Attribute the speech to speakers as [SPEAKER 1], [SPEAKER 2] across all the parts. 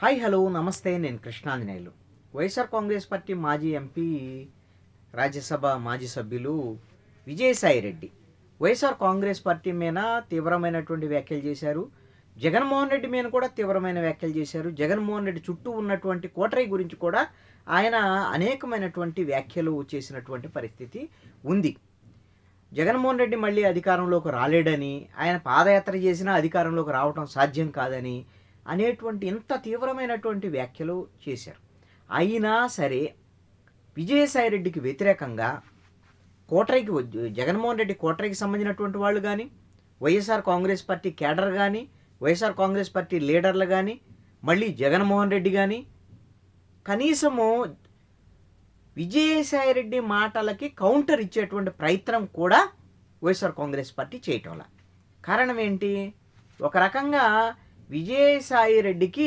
[SPEAKER 1] Hi hello నమస్తే. నేను Krishnanjaneyulu. YSR Congress party మాజీ ఎంపీ, రాజ్యసభ మాజీ సభ్యులు విజయసాయి రెడ్డి వైఎస్ఆర్ కాంగ్రెస్ పార్టీ మీద తీవ్రమైనటువంటి వ్యాఖ్యలు చేశారు. జగన్మోహన్ రెడ్డి మీద కూడా తీవ్రమైన వ్యాఖ్యలు చేశారు. జగన్మోహన్ రెడ్డి చుట్టూ ఉన్నటువంటి కోటరీ గురించి కూడా ఆయన అనేకమైనటువంటి వ్యాఖ్యలు చేసినటువంటి పరిస్థితి ఉంది. జగన్మోహన్ రెడ్డి మళ్ళీ అధికారంలోకి రాలేడని, ఆయన పాదయాత్ర చేసినా అధికారంలోకి రావటం సాధ్యం కాదని అనేటువంటి ఇంత తీవ్రమైనటువంటి వ్యాఖ్యలు చేశారు. అయినా సరే విజయసాయి రెడ్డికి వ్యతిరేకంగా కోటరీకి జగన్మోహన్ రెడ్డి కోటరీకి సంబంధించినటువంటి వాళ్ళు కానీ, వైఎస్ఆర్ కాంగ్రెస్ పార్టీ కేడర్ కానీ, వైఎస్ఆర్ కాంగ్రెస్ పార్టీ లీడర్లు కానీ, మళ్ళీ జగన్మోహన్ రెడ్డి కానీ కనీసము విజయసాయి రెడ్డి మాటలకి కౌంటర్ ఇచ్చేటువంటి ప్రయత్నం కూడా వైఎస్ఆర్ కాంగ్రెస్ పార్టీ చేయటంలా. కారణం ఏంటి? ఒక రకంగా విజయసాయి రెడ్డికి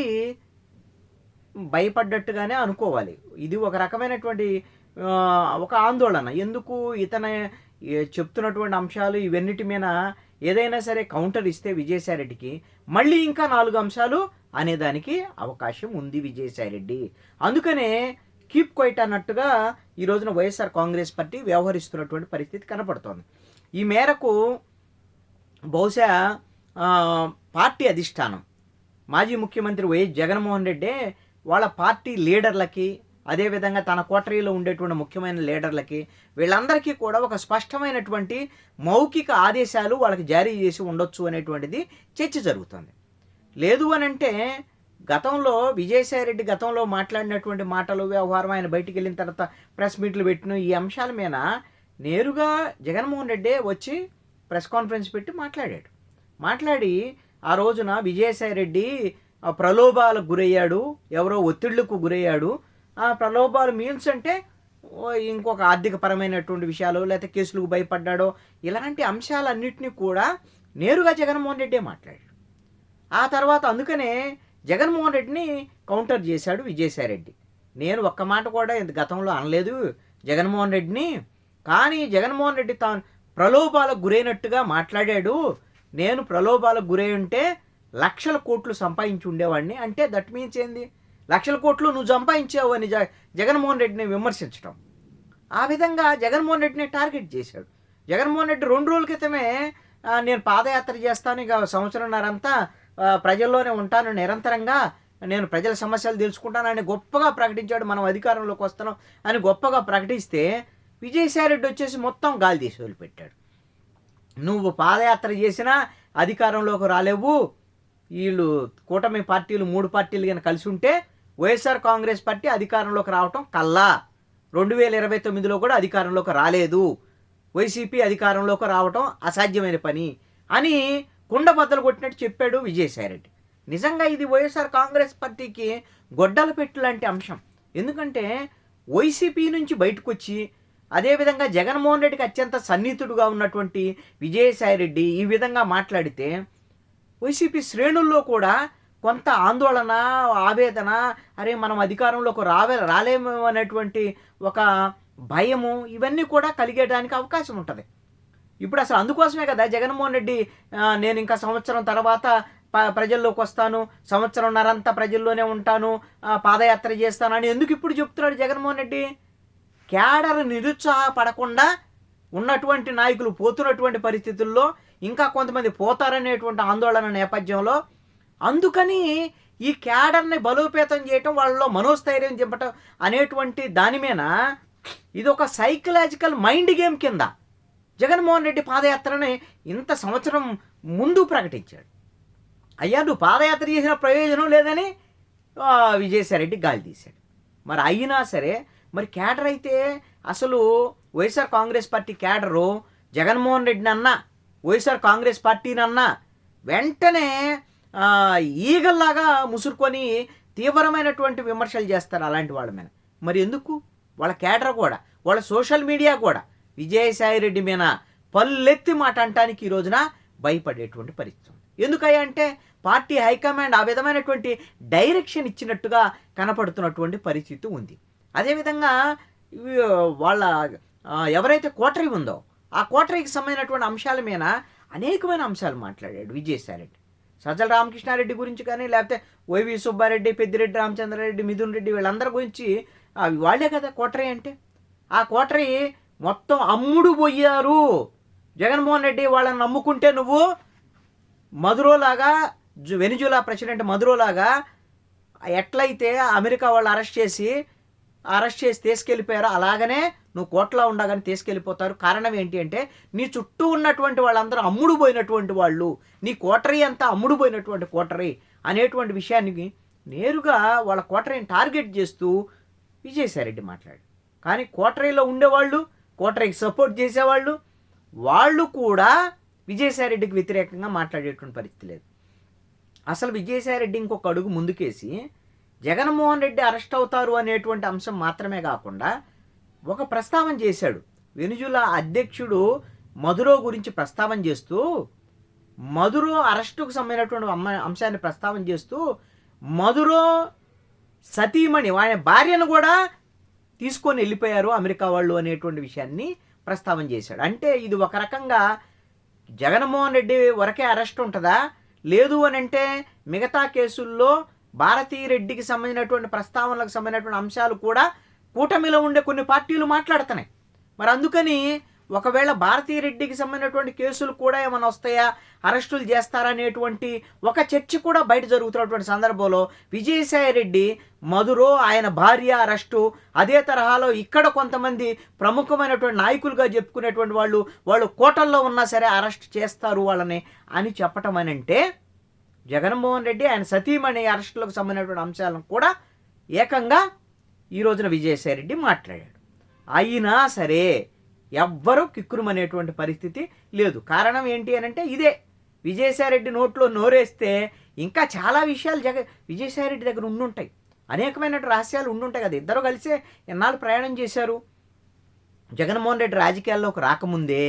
[SPEAKER 1] భయపడ్డట్టుగానే అనుకోవాలి. ఇది ఒక రకమైనటువంటి ఒక ఆందోళన. ఎందుకు ఇతను చెప్తున్నటువంటి అంశాలు ఇవన్నిటి మీద ఏదైనా సరే కౌంటర్ ఇస్తే విజయసాయి రెడ్డికి మళ్ళీ ఇంకా 4 అంశాలు అనేదానికి అవకాశం ఉంది విజయసాయి రెడ్డి. అందుకనే కీప్ క్వైట్ అన్నట్టుగా ఈ రోజున వైఎస్ఆర్ కాంగ్రెస్ పార్టీ వ్యవహరిస్తున్నటువంటి పరిస్థితి కనపడుతోంది. ఈ మేరకు బహుశా పార్టీ అధిష్టానం మాజీ ముఖ్యమంత్రి వైఎస్ జగన్మోహన్ రెడ్డి వాళ్ళ పార్టీ లీడర్లకి, అదేవిధంగా తన కోటరీలో ఉండేటువంటి ముఖ్యమైన లీడర్లకి, వీళ్ళందరికీ కూడా ఒక స్పష్టమైనటువంటి మౌఖిక ఆదేశాలు వాళ్ళకి జారీ చేసి ఉండొచ్చు అనేటువంటిది చర్చ జరుగుతుంది. లేదు అని అంటే గతంలో విజయసాయి రెడ్డి గతంలో మాట్లాడినటువంటి మాటలు, వ్యవహారం, ఆయన బయటికి వెళ్ళిన తర్వాత ప్రెస్ మీట్లు పెట్టిన ఈ అంశాల మీద నేరుగా జగన్మోహన్ రెడ్డి వచ్చి ప్రెస్ కాన్ఫరెన్స్ పెట్టి మాట్లాడి ఆ రోజున విజయసాయి రెడ్డి ప్రలోభాలకు గురయ్యాడు, ఎవరో ఒత్తిళ్లకు గురయ్యాడు. ఆ ప్రలోభాలు మీన్స్ అంటే ఇంకొక ఆర్థిక పరమైనటువంటి విషయాలు, లేకపోతే కేసులకు భయపడ్డాడో, ఇలాంటి అంశాలన్నింటినీ కూడా నేరుగా జగన్మోహన్ రెడ్డి మాట్లాడాడు. ఆ తర్వాత అందుకనే జగన్మోహన్ రెడ్డిని కౌంటర్ చేశాడు విజయసాయి రెడ్డి. నేను ఒక్క మాట కూడా గతంలో అనలేదు జగన్మోహన్ రెడ్డిని, కానీ జగన్మోహన్ రెడ్డి తాను ప్రలోభాలకు గురైనట్టుగా మాట్లాడాడు. నేను ప్రలోభాలకు గురై ఉంటే లక్షల కోట్లు సంపాదించి ఉండేవాడిని అంటే దట్ మీన్స్ ఏంది? లక్షల కోట్లు నువ్వు సంపాదించావు అని జగన్మోహన్ రెడ్డిని విమర్శించడం. ఆ విధంగా జగన్మోహన్ రెడ్డిని టార్గెట్ చేశాడు. జగన్మోహన్ రెడ్డి 2 రోజుల క్రితమే నేను పాదయాత్ర చేస్తాను, ఇక సంవత్సరంన్నరంతా ప్రజల్లోనే ఉంటాను, నిరంతరంగా నేను ప్రజల సమస్యలు తెలుసుకుంటానని గొప్పగా ప్రకటించాడు. మనం అధికారంలోకి వస్తున్నాం అని గొప్పగా ప్రకటిస్తే విజయసాయి రెడ్డి వచ్చేసి మొత్తం గాలి తీసి వదిలిపెట్టాడు. నువ్వు పాదయాత్ర చేసినా అధికారంలోకి రాలేవు, వీళ్ళు కూటమి పార్టీలు 3 పార్టీలు కానీ కలిసి ఉంటే వైఎస్ఆర్ కాంగ్రెస్ పార్టీ అధికారంలోకి రావటం కల్లా. 2029లో కూడా అధికారంలోకి రాలేదు, వైసీపీ అధికారంలోకి రావటం అసాధ్యమైన పని అని కుండబద్దలు కొట్టినట్టు చెప్పాడు విజయసాయి రెడ్డి. నిజంగా ఇది వైఎస్ఆర్ కాంగ్రెస్ పార్టీకి గొడ్డల పెట్టు లాంటి అంశం. ఎందుకంటే వైసీపీ నుంచి బయటకు వచ్చి, అదేవిధంగా జగన్మోహన్ రెడ్డికి అత్యంత సన్నిహితుడుగా ఉన్నటువంటి విజయసాయి రెడ్డి ఈ విధంగా మాట్లాడితే వైసీపీ శ్రేణుల్లో కూడా కొంత ఆందోళన, ఆవేదన, అరే మనం అధికారంలోకి రాలేము అనేటువంటి ఒక భయము, ఇవన్నీ కూడా కలిగేయడానికి అవకాశం ఉంటుంది. ఇప్పుడు అసలు అందుకోసమే కదా జగన్మోహన్ రెడ్డి నేను ఇంకా సంవత్సరం తర్వాత ప్రజల్లోకి వస్తాను, సంవత్సరంన్నరంతా ప్రజల్లోనే ఉంటాను, పాదయాత్ర చేస్తానని ఎందుకు ఇప్పుడు చెప్తున్నాడు జగన్మోహన్ రెడ్డి? క్యాడర్ నిరుత్సాహపడకుండా ఉన్నటువంటి నాయకులు పోతున్నటువంటి పరిస్థితుల్లో ఇంకా కొంతమంది పోతారనేటువంటి ఆందోళన నేపథ్యంలో అందుకని ఈ క్యాడర్ని బలోపేతం చేయటం, వాళ్ళలో మనోస్థైర్యం చెప్పటం అనేటువంటి దాని మీద ఇది ఒక సైకలాజికల్ మైండ్ గేమ్ కింద జగన్మోహన్ రెడ్డి పాదయాత్రని ఇంత సంవత్సరం ముందు ప్రకటించాడు. అయ్యా నువ్వు పాదయాత్ర చేసిన ప్రయోజనం లేదని విజయసాయి రెడ్డి గాలి తీశాడు. మరి అయినా సరే మరి క్యాడర్ అయితే అసలు వైఎస్ఆర్ కాంగ్రెస్ పార్టీ క్యాడరు జగన్మోహన్ రెడ్డిని అన్నా, వైఎస్ఆర్ కాంగ్రెస్ పార్టీనన్నా వెంటనే ఈగల్లాగా ముసురుకొని తీవ్రమైనటువంటి విమర్శలు చేస్తారు అలాంటి వాళ్ళ మీద. మరి ఎందుకు? వాళ్ళ క్యాడర్ కూడా, వాళ్ళ సోషల్ మీడియా కూడా విజయసాయి రెడ్డి మీద పల్లెత్తి మాట అంటానికి ఈ రోజున భయపడేటువంటి పరిస్థితి ఉంది. ఎందుకయ్యా అంటే పార్టీ హైకమాండ్ ఆ విధమైనటువంటి డైరెక్షన్ ఇచ్చినట్టుగా కనపడుతున్నటువంటి పరిస్థితి ఉంది. అదేవిధంగా వాళ్ళ ఎవరైతే కోటరీ ఉందో ఆ కోటరీకి సంబంధించినటువంటి అంశాల మీద అనేకమైన అంశాలు మాట్లాడాడు విజయసాయి రెడ్డి. సజ్జల రామకృష్ణారెడ్డి గురించి కానీ, లేకపోతే వైవి సుబ్బారెడ్డి, పెద్దిరెడ్డి రామచంద్రారెడ్డి, మిథున్ రెడ్డి వీళ్ళందరి గురించి వాళ్ళే కదా కోటరీ అంటే. ఆ కోటరీ మొత్తం అమ్ముడు పోయారు. జగన్మోహన్ రెడ్డి వాళ్ళని నమ్ముకుంటే నువ్వు మదురోలాగా, వెనిజులా ప్రెసిడెంట్ మదురోలాగా ఎట్లయితే అమెరికా వాళ్ళు అరెస్ట్ చేసి తీసుకెళ్ళిపోయారో అలాగనే నువ్వు కోట్లా ఉండగానే తీసుకెళ్ళిపోతారు. కారణం ఏంటి అంటే నీ చుట్టూ ఉన్నటువంటి వాళ్ళందరూ అమ్ముడు పోయినటువంటి వాళ్ళు, నీ కోటరీ అంతా అమ్ముడు పోయినటువంటి కోటరీ అనేటువంటి విషయానికి నేరుగా వాళ్ళ కోటరీని టార్గెట్ చేస్తూ విజయసాయిరెడ్డి మాట్లాడు. కానీ కోటరీలో ఉండేవాళ్ళు, కోటరీకి సపోర్ట్ చేసేవాళ్ళు, వాళ్ళు కూడా విజయసాయిరెడ్డికి వ్యతిరేకంగా మాట్లాడేటువంటి పరిస్థితి లేదు. అసలు విజయసాయిరెడ్డి ఇంకొక అడుగు ముందుకేసి జగన్మోహన్ రెడ్డి అరెస్ట్ అవుతారు అనేటువంటి అంశం మాత్రమే కాకుండా ఒక ప్రస్తావన చేశాడు. వెనిజులా అధ్యక్షుడు మదురో గురించి ప్రస్తావన చేస్తూ, మదురో అరెస్టుకు సంబంధించినటువంటి అంశాన్ని ప్రస్తావన చేస్తూ, మదురో సతీమణి ఆయన భార్యను కూడా తీసుకొని వెళ్ళిపోయారు అమెరికా వాళ్ళు అనేటువంటి విషయాన్ని ప్రస్తావన చేశాడు. అంటే ఇది ఒక రకంగా జగన్మోహన్ రెడ్డి వరకే అరెస్ట్ ఉంటుందా, లేదు అని అంటే మిగతా కేసుల్లో భారతీరెడ్డికి సంబంధించినటువంటి ప్రస్తావనలకు సంబంధించినటువంటి అంశాలు కూడా కూటమిలో ఉండే కొన్ని పార్టీలు మాట్లాడుతున్నాయి. మరి అందుకని ఒకవేళ భారతీరెడ్డికి సంబంధించినటువంటి కేసులు కూడా ఏమైనా వస్తాయా, అరెస్టులు చేస్తారనేటువంటి ఒక చర్చ కూడా బయట జరుగుతున్నటువంటి సందర్భంలో విజయసాయిరెడ్డి మదురో ఆయన భార్య అరెస్టు, అదే తరహాలో ఇక్కడ కొంతమంది ప్రముఖమైనటువంటి నాయకులుగా చెప్పుకునేటువంటి వాళ్ళు కోటల్లో ఉన్నా సరే అరెస్ట్ చేస్తారు వాళ్ళని అని చెప్పటం అని అంటే జగన్మోహన్ రెడ్డి ఆయన సతీమణి అరెస్టులకు సంబంధించినటువంటి అంశాలను కూడా ఏకంగా ఈ రోజున విజయసాయిరెడ్డి మాట్లాడాడు. అయినా సరే ఎవ్వరూ కిక్కురుమనేటువంటి పరిస్థితి లేదు. కారణం ఏంటి అని అంటే ఇదే, విజయసాయిరెడ్డి నోట్లో నోరేస్తే ఇంకా చాలా విషయాలు విజయసాయిరెడ్డి దగ్గర ఉండుంటాయి, అనేకమైన రహస్యాలు ఉండుంటాయి కదా. ఇద్దరు కలిసే ఎన్నాళ్ళు ప్రయాణం చేశారు. జగన్మోహన్ రెడ్డి రాజకీయాల్లోకి రాకముందే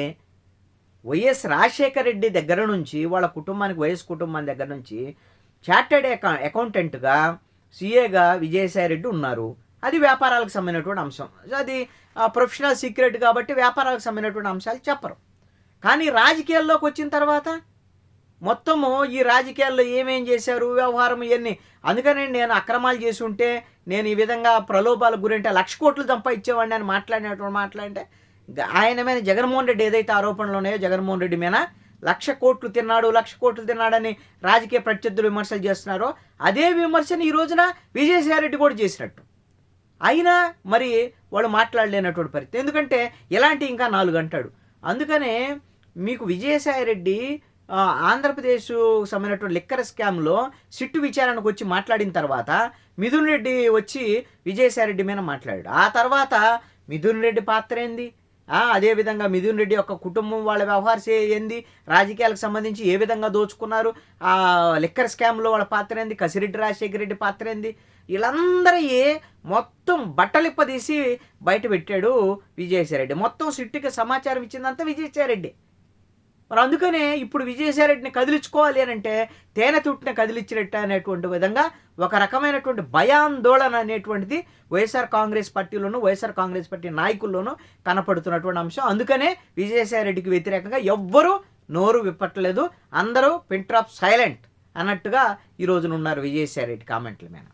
[SPEAKER 1] వైఎస్ రాజశేఖర రెడ్డి దగ్గర నుంచి వాళ్ళ కుటుంబానికి, వైఎస్ కుటుంబం దగ్గర నుంచి చార్టెడ్ అకౌంటెంట్గా, సిఏగా విజయసాయిరెడ్డి ఉన్నారు. అది వ్యాపారాలకు సంబంధించినటువంటి అంశం, అది ప్రొఫెషనల్ సీక్రెట్ కాబట్టి వ్యాపారాలకు సంబంధించినటువంటి అంశాలు చెప్పరు. కానీ రాజకీయాల్లోకి వచ్చిన తర్వాత మొత్తము ఈ రాజకీయాల్లో ఏమేం చేశారు, వ్యవహారం ఇవన్నీ. అందుకని నేను అక్రమాలు చేసి ఉంటే, నేను ఈ విధంగా ప్రలోభాలకు గురింటే 1,00,000 కోట్లు సంపాదించేవాడిని అని మాట్లాడితే ఆయన మీద జగన్మోహన్ రెడ్డి ఏదైతే ఆరోపణలు ఉన్నాయో జగన్మోహన్ రెడ్డి మీద 1,00,000 కోట్లు తిన్నాడని రాజకీయ ప్రత్యర్థులు విమర్శలు చేస్తున్నారో అదే విమర్శను ఈ రోజున విజయసాయిరెడ్డి కూడా చేసినట్టు. అయినా మరి వాళ్ళు మాట్లాడలేనటువంటి పరిస్థితి. ఎందుకంటే ఇలాంటి ఇంకా 4 అంటాడు. అందుకనే మీకు విజయసాయిరెడ్డి ఆంధ్రప్రదేశ్ సంబంధించినటువంటి లిక్కర్ స్కామ్లో సిట్టు విచారణకు వచ్చి మాట్లాడిన తర్వాత మిథున్ రెడ్డి వచ్చి విజయసాయిరెడ్డి మీద మాట్లాడాడు. ఆ తర్వాత మిథున్ రెడ్డి పాత్ర ఏంది, అదేవిధంగా మిథున్ రెడ్డి యొక్క కుటుంబం వాళ్ళ వ్యవహారం ఏంది, రాజకీయాలకు సంబంధించి ఏ విధంగా దోచుకున్నారు, ఆ లిక్కర్ స్కామ్లో వాళ్ళ పాత్ర ఏంది, కసిరెడ్డి రాజశేఖర రెడ్డి పాత్ర ఏంది, వీళ్ళందరి మొత్తం బట్టలిప్పదీసి బయట పెట్టాడు విజయసాయిరెడ్డి. మొత్తం సిట్టుకి సమాచారం ఇచ్చిందంతా విజయసాయిరెడ్డి. మరి అందుకనే ఇప్పుడు విజయసాయిరెడ్డిని కదిలించుకోవాలి అని అంటే తేనె తుట్టిన కదిలించినట్టు అనేటువంటి విధంగా ఒక రకమైనటువంటి భయాందోళన అనేటువంటిది వైఎస్ఆర్ కాంగ్రెస్ పార్టీలోనూ, వైఎస్ఆర్ కాంగ్రెస్ పార్టీ నాయకుల్లోనూ కనపడుతున్నటువంటి అంశం. అందుకనే విజయసాయిరెడ్డికి వ్యతిరేకంగా ఎవ్వరూ నోరు విప్పట్లేదు, అందరూ పిన్ డ్రాప్ సైలెంట్ అన్నట్టుగా ఈ రోజున ఉన్నారు విజయసాయిరెడ్డి కామెంట్ల మీద.